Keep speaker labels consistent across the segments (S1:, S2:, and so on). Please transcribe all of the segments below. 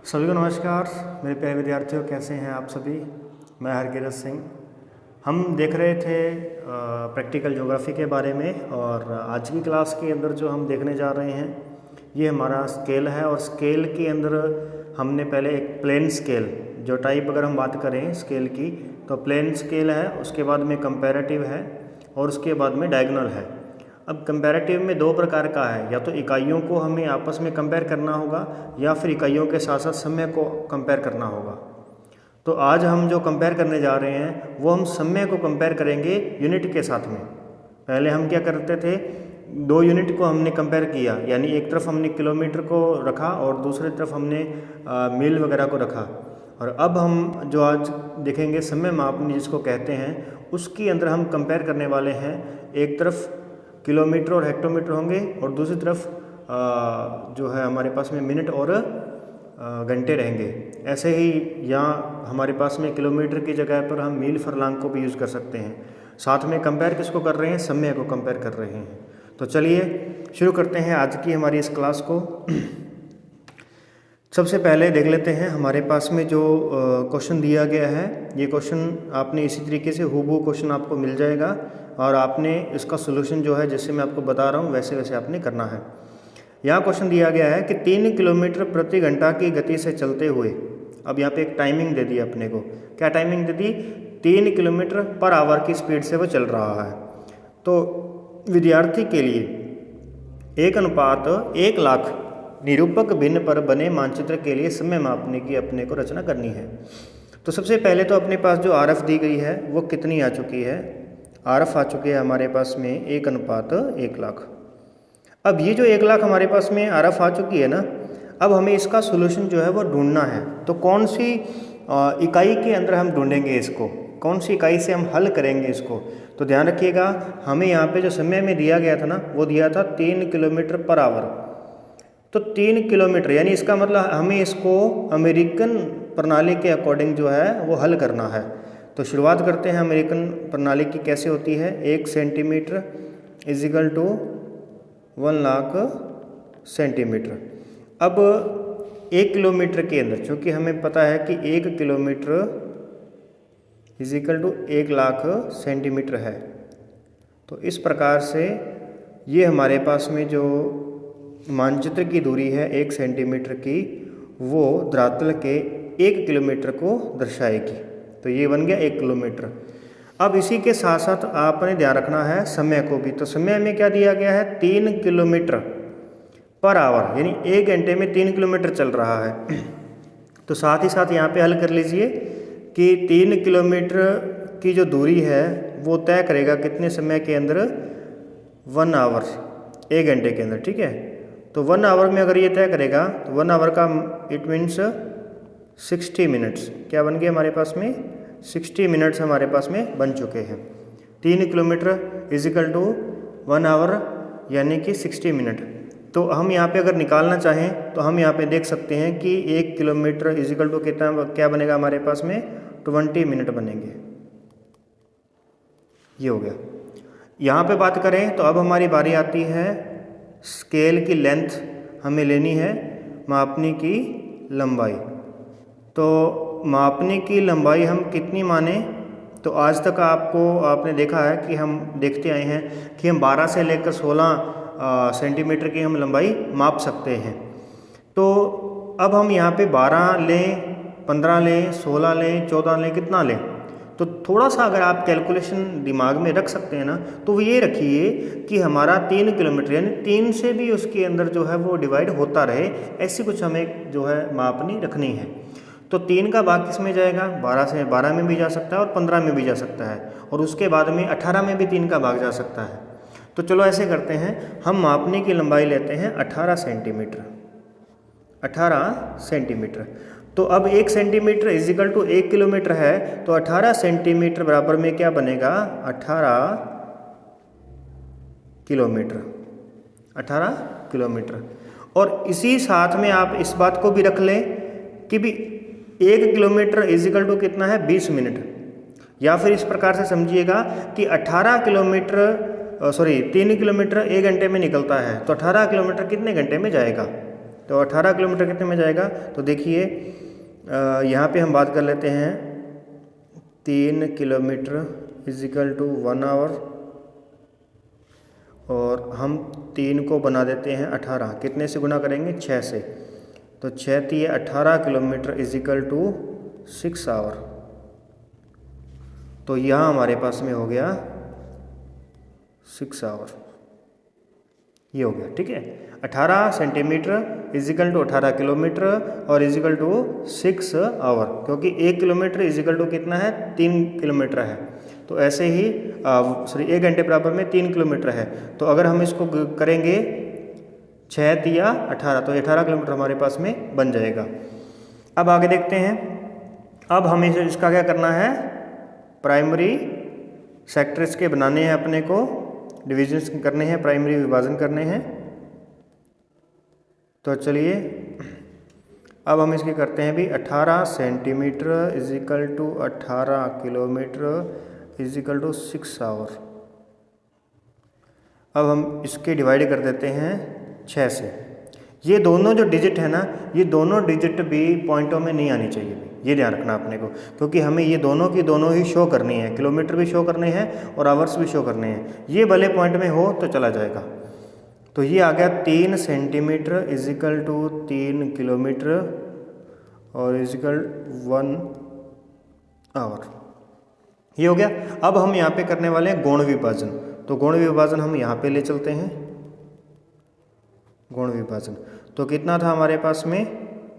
S1: सभी को नमस्कार। मेरे प्यारे विद्यार्थियों, कैसे हैं आप सभी। मैं हरकिरत सिंह। हम देख रहे थे प्रैक्टिकल ज्योग्राफी के बारे में, और आज की क्लास के अंदर जो हम देखने जा रहे हैं ये हमारा स्केल है। और स्केल के अंदर हमने पहले एक प्लेन स्केल, जो टाइप अगर हम बात करें स्केल की तो प्लेन स्केल है, उसके बाद में कंपैरेटिव है और उसके बाद में डायगोनल है। अब कंपैरेटिव में दो प्रकार का है, या तो इकाइयों को हमें आपस में कंपेयर करना होगा या फिर इकाइयों के साथ साथ समय को कंपेयर करना होगा। तो आज हम जो कंपेयर करने जा रहे हैं वो हम समय को कंपेयर करेंगे यूनिट के साथ में। पहले हम क्या करते थे, दो यूनिट को हमने कंपेयर किया, यानी एक तरफ हमने किलोमीटर को रखा और दूसरी तरफ हमने मील वगैरह को रखा। और अब हम जो आज देखेंगे समय मापनी जिसको कहते हैं, उसके अंदर हम कंपेयर करने वाले हैं। एक तरफ किलोमीटर और हेक्टोमीटर होंगे और दूसरी तरफ जो है हमारे पास में मिनट और घंटे रहेंगे। ऐसे ही यहाँ हमारे पास में किलोमीटर की जगह पर हम मील फरलांग को भी यूज़ कर सकते हैं। साथ में कंपेयर किसको कर रहे हैं, समय को कंपेयर कर रहे हैं। तो चलिए शुरू करते हैं आज की हमारी इस क्लास को। सबसे पहले देख लेते हैं हमारे पास में जो क्वेश्चन दिया गया है। ये क्वेश्चन आपने इसी तरीके से हूबहू क्वेश्चन आपको मिल जाएगा और आपने इसका सोल्यूशन जो है जैसे मैं आपको बता रहा हूँ वैसे वैसे आपने करना है। यहाँ क्वेश्चन दिया गया है कि 3 किलोमीटर प्रति घंटा की गति से चलते हुए, अब यहाँ पे एक टाइमिंग दे दी अपने को। क्या टाइमिंग दे दी, 3 किलोमीटर पर आवर की स्पीड से वो चल रहा है। तो विद्यार्थी के लिए 1:1,00,000 निरूपक भिन्न पर बने मानचित्र के लिए समय मापने की अपने को रचना करनी है। तो सबसे पहले तो अपने पास जो आरएफ दी गई है वो कितनी आ चुकी है, आरएफ आ चुकी है हमारे पास में 1:1,00,000। अब ये जो 1,00,000 हमारे पास में आरएफ आ चुकी है ना, अब हमें इसका सोल्यूशन जो है वो ढूंढना है। तो कौन सी इकाई के अंदर हम ढूंढेंगे इसको, कौन सी इकाई से हम हल करेंगे इसको। तो ध्यान रखिएगा, हमें यहाँ पे जो समय में दिया गया था ना वो दिया था 3 किलोमीटर पर आवर। तो 3 किलोमीटर यानी इसका मतलब हमें इसको अमेरिकन प्रणाली के अकॉर्डिंग जो है वो हल करना है। तो शुरुआत करते हैं अमेरिकन प्रणाली की। कैसे होती है, 1 सेंटीमीटर इजिकल टू 1,00,000 सेंटीमीटर। अब 1 किलोमीटर के अंदर, चूँकि हमें पता है कि 1 किलोमीटर इजिकल टू 1,00,000 सेंटीमीटर है, तो इस प्रकार से ये हमारे पास में जो मानचित्र की दूरी है 1 सेंटीमीटर की, वो धरातल के 1 किलोमीटर को दर्शाएगी। तो ये बन गया 1 किलोमीटर। अब इसी के साथ साथ आपने ध्यान रखना है समय को भी। तो समय में क्या दिया गया है, 3 किलोमीटर पर आवर, यानी 1 घंटे में 3 किलोमीटर चल रहा है। तो साथ ही साथ यहाँ पे हल कर लीजिए कि 3 किलोमीटर की जो दूरी है वो तय करेगा कितने समय के अंदर, 1 आवर, 1 घंटे के अंदर। ठीक है, तो 1 आवर में अगर ये तय करेगा तो 1 आवर का इट मीन्स 60 मिनट्स। क्या बन गए हमारे पास में, 60 मिनट्स हमारे पास में बन चुके हैं। 3 किलोमीटर इजिकल टू 1 आवर यानी कि 60 मिनट। तो हम यहाँ पे अगर निकालना चाहें तो हम यहाँ पे देख सकते हैं कि 1 किलोमीटर इजिकल टू कितना, क्या बनेगा हमारे पास में, 20 मिनट बनेंगे। ये हो गया। यहाँ पे बात करें तो अब हमारी बारी आती है स्केल की लेंथ हमें लेनी है, मापने की लंबाई। तो मापने की लंबाई हम कितनी माने, तो आज तक आपने देखा है कि हम देखते आए हैं कि हम 12 से लेकर 16 सेंटीमीटर की हम लंबाई माप सकते हैं। तो अब हम यहाँ पे 12 लें, 15 लें, 16 लें, 14 लें, कितना लें। तो थोड़ा सा अगर आप कैलकुलेशन दिमाग में रख सकते हैं ना, तो वो ये रखिए कि हमारा 3 किलोमीटर यानी 3 से भी उसके अंदर जो है वो डिवाइड होता रहे, ऐसी कुछ हमें जो है मापनी रखनी है। तो 3 का भाग किस में जाएगा, 12 से 12 में भी जा सकता है और 15 में भी जा सकता है, और उसके बाद में 18 में भी 3 का भाग जा सकता है। तो चलो ऐसे करते हैं, हम मापने की लंबाई लेते हैं 18 सेंटीमीटर। 18 सेंटीमीटर। तो अब 1 सेंटीमीटर इजिकल टू 1 किलोमीटर है, तो 18 सेंटीमीटर बराबर में क्या बनेगा, 18 किलोमीटर। 18 किलोमीटर। और इसी साथ में आप इस बात को भी रख लें कि भी 1 किलोमीटर इजिकल टू कितना है, 20 मिनट। या फिर इस प्रकार से समझिएगा कि 3 किलोमीटर 1 घंटे में निकलता है, तो 18 किलोमीटर कितने घंटे में जाएगा। तो 18 किलोमीटर कितने में जाएगा? तो देखिए यहाँ पे हम बात कर लेते हैं 3 किलोमीटर इजिकल टू 1 आवर, और हम 3 को बना देते हैं 18, कितने से गुना करेंगे? 6 से। तो 6 3 18 किलोमीटर इजिकल टू 6 आवर। तो यहाँ हमारे पास में हो गया 6 आवर, ये हो गया। ठीक है, 18 सेंटीमीटर इजिकल टू 18 किलोमीटर और इजिकल टू 6 आवर, क्योंकि 1 किलोमीटर इजिकल टू कितना है? 3 किलोमीटर है। तो ऐसे ही 1 घंटे बराबर में 3 किलोमीटर है। तो अगर हम इसको करेंगे 6 3 18, तो 18 किलोमीटर हमारे पास में बन जाएगा। अब आगे देखते हैं। अब हमें इसका क्या करना है? प्राइमरी सेक्टर्स के बनाने हैं अपने को, डिविजन्स करने हैं, प्राइमरी विभाजन करने हैं। तो चलिए अब हम इसके करते हैं भी 18 centimetre equal to 18 kilometre equal to 6 hour. अब हम इसके डिवाइड कर देते हैं 6 से। ये दोनों जो डिजिट है ना, ये दोनों डिजिट भी पॉइंटों में नहीं आनी चाहिए, ये ध्यान रखना अपने को, क्योंकि हमें ये दोनों की दोनों ही शो करनी है, किलोमीटर भी शो करने हैं और आवर्स भी शो करने हैं। ये भले पॉइंट में हो तो चला जाएगा। तो ये आ गया 3 सेंटीमीटर इजिकल टू 3 किलोमीटर और इजिकल 1 आवर, ये हो गया। अब हम यहाँ पे करने वाले हैं गुण विभाजन। तो गुण विभाजन हम यहाँ पे ले चलते हैं। गुण विभाजन तो कितना था हमारे पास में?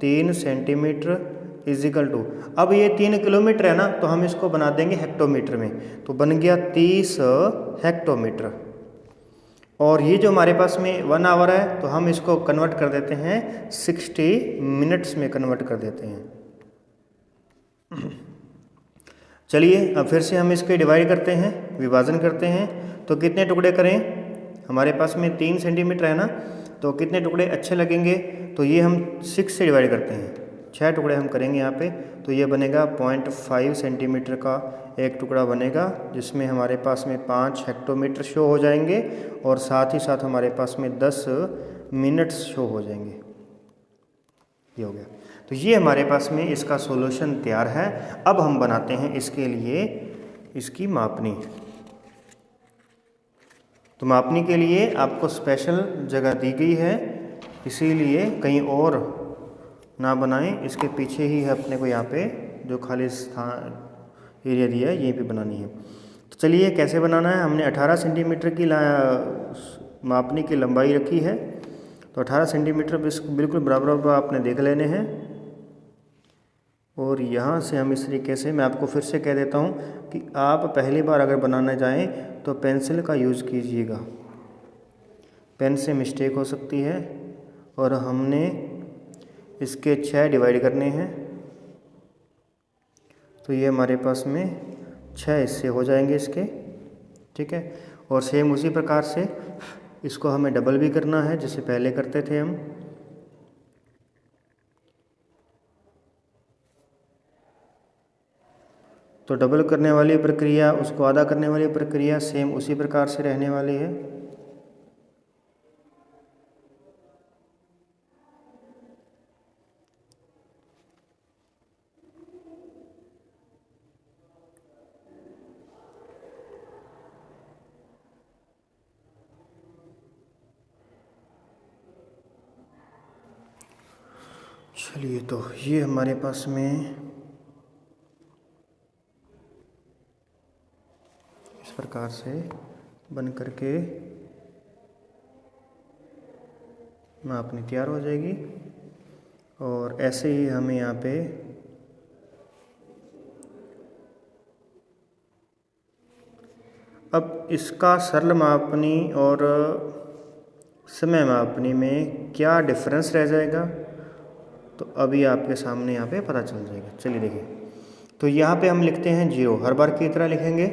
S1: 3 सेंटीमीटर इजिकल टू, अब ये 3 किलोमीटर है ना, तो हम इसको बना देंगे हेक्टोमीटर में, तो बन गया 30 हेक्टोमीटर। और ये जो हमारे पास में 1 आवर है, तो हम इसको कन्वर्ट कर देते हैं 60 मिनट्स में कन्वर्ट कर देते हैं। चलिए अब फिर से हम इसके डिवाइड करते हैं, विभाजन करते हैं। तो कितने टुकड़े करें? हमारे पास में 3 सेंटीमीटर है ना, तो कितने टुकड़े अच्छे लगेंगे? तो ये हम 6 से डिवाइड करते हैं, 6 टुकड़े हम करेंगे यहाँ पे। तो ये बनेगा 0.5 सेंटीमीटर का एक टुकड़ा बनेगा, जिसमें हमारे पास में 5 हेक्टोमीटर शो हो जाएंगे और साथ ही साथ हमारे पास में 10 मिनट्स शो हो जाएंगे। ये हो गया। तो ये हमारे पास में इसका सॉल्यूशन तैयार है। अब हम बनाते हैं इसके लिए इसकी मापनी। तो मापनी के लिए आपको स्पेशल जगह दी गई है, इसीलिए कहीं और ना बनाएं, इसके पीछे ही है अपने को यहाँ पे जो खाली स्थान एरिया दिया है, यहीं पे बनानी है। तो चलिए कैसे बनाना है। हमने 18 सेंटीमीटर की मापनी की लंबाई रखी है, तो 18 सेंटीमीटर बिल्कुल बराबर आपने देख लेने हैं। और यहाँ से हम इस तरीके से, मैं आपको फिर से कह देता हूँ कि आप पहली बार अगर बनाना चाहें तो पेंसिल का यूज़ कीजिएगा, पेन से मिस्टेक हो सकती है। और हमने इसके 6 डिवाइड करने हैं, तो ये हमारे पास में 6 हिस्से हो जाएंगे इसके। ठीक है, और सेम उसी प्रकार से इसको हमें डबल भी करना है, जैसे पहले करते थे हम। तो डबल करने वाली प्रक्रिया, उसको आधा करने वाली प्रक्रिया सेम उसी प्रकार से रहने वाली है। चलिए, तो ये हमारे पास में इस प्रकार से बन करके मापनी तैयार हो जाएगी। और ऐसे ही हमें यहाँ पे अब इसका सरल मापनी और समय मापनी में क्या डिफरेंस रह जाएगा, तो अभी आपके सामने यहाँ पे पता चल जाएगा। चलिए देखिए, तो यहाँ पे हम लिखते हैं 0, हर बार की तरह लिखेंगे।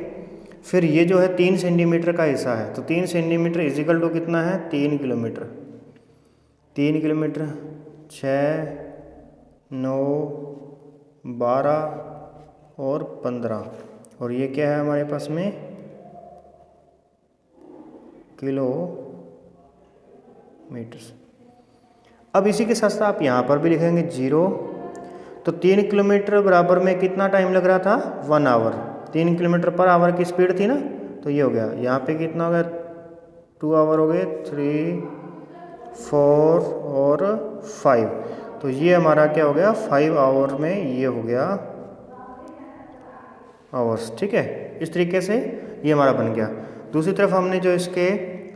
S1: फिर ये जो है 3 सेंटीमीटर का हिस्सा है, तो 3 सेंटीमीटर इजिकल टू कितना है? 3 किलोमीटर। 3 किलोमीटर 6 9 12 और 15, और ये क्या है हमारे पास में? किलोमीटर। अब इसी के साथ साथ आप यहाँ पर भी लिखेंगे 0। तो 3 किलोमीटर बराबर में कितना टाइम लग रहा था, 1 आवर। 3 किलोमीटर पर आवर की स्पीड थी ना, तो ये हो गया। यहाँ पे कितना हो गया, 2 आवर हो गए, 3, 4 और 5। तो ये हमारा क्या हो गया, 5 आवर में ये हो गया आवर्स। ठीक है, इस तरीके से ये हमारा बन गया। दूसरी तरफ हमने जो इसके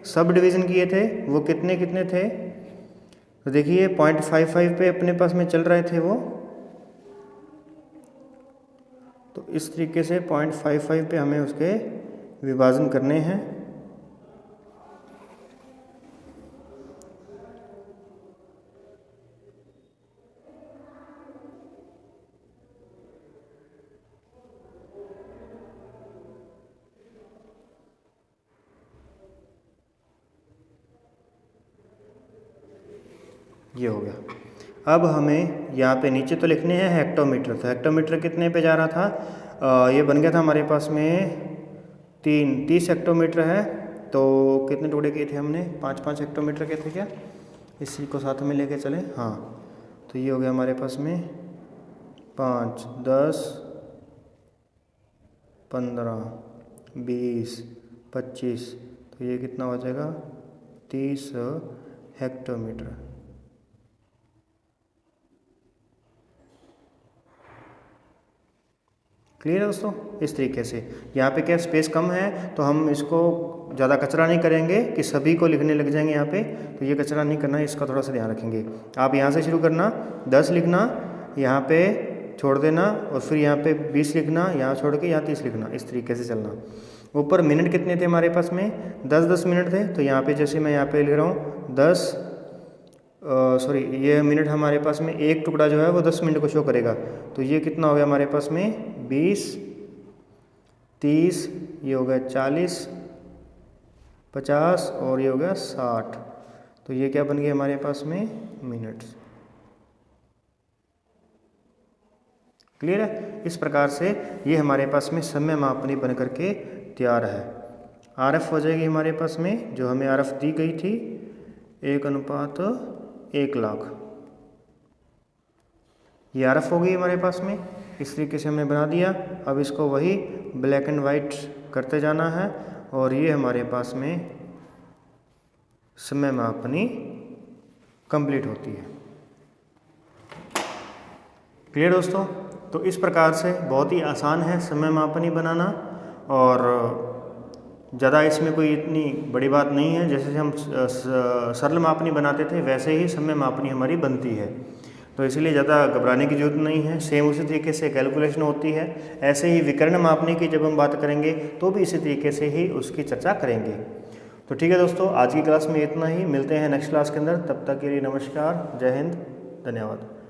S1: सब डिवीज़न किए थे वो कितने कितने थे, तो देखिए 0.55 पे अपने पास में चल रहे थे वो। तो इस तरीके से 0.55 पे हमें उसके विभाजन करने हैं। ये हो गया। अब हमें यहाँ पे नीचे तो लिखने हैं हेक्टोमीटर। तो हेक्टोमीटर कितने पे जा रहा था, ये बन गया था हमारे पास में 30 हेक्टोमीटर है। तो कितने टुकड़े किए थे हमने, 5-5 हेक्टोमीटर के थे क्या, इसी को साथ में लेके चले। हाँ, तो ये हो गया हमारे पास में 5, 10, 15, 20, 25। तो ये कितना हो जाएगा, 30 हेक्टोमीटर। क्लियर है दोस्तों। इस तरीके से यहाँ पे क्या स्पेस कम है, तो हम इसको ज़्यादा कचरा नहीं करेंगे कि सभी को लिखने लग जाएंगे यहाँ पे। तो ये कचरा नहीं करना है, इसका थोड़ा सा ध्यान रखेंगे। आप यहाँ से शुरू करना, 10 लिखना, यहाँ पे छोड़ देना, और फिर यहाँ पे 20 लिखना, यहाँ छोड़ के यहाँ 30 लिखना। इस तरीके से चलना। ऊपर मिनट कितने थे हमारे पास में, 10-10 मिनट थे। तो यहाँ पे जैसे मैं यहाँ पे लिख रहा हूँ 10, सॉरी ये मिनट हमारे पास में एक टुकड़ा जो है वो 10 मिनट को शो करेगा। तो ये कितना हो गया हमारे पास में, 20, 30, ये हो गया 40, 50 और ये हो गया 60। तो ये क्या बन गया हमारे पास में, मिनट्स। क्लियर है। इस प्रकार से ये हमारे पास में समय मापनी बन करके तैयार है। आरएफ हो जाएगी हमारे पास में, जो हमें आरएफ दी गई थी 1:1,00,000। ये आरएफ हो गई हमारे पास में। इस तरीके से हमने बना दिया। अब इसको वही ब्लैक एंड वाइट करते जाना है, और ये हमारे पास में समय मापनी कंप्लीट होती है। क्लियर दोस्तों। तो इस प्रकार से बहुत ही आसान है समय मापनी बनाना, और ज़्यादा इसमें कोई इतनी बड़ी बात नहीं है। जैसे हम सरल मापनी बनाते थे वैसे ही समय मापनी हमारी बनती है। तो इसलिए ज़्यादा घबराने की जरूरत नहीं है। सेम उसी तरीके से कैलकुलेशन होती है। ऐसे ही विकर्ण मापनी की जब हम बात करेंगे तो भी इसी तरीके से ही उसकी चर्चा करेंगे। तो ठीक है दोस्तों, आज की क्लास में इतना ही। मिलते हैं नेक्स्ट क्लास के अंदर। तब तक के लिए नमस्कार, जय हिंद, धन्यवाद।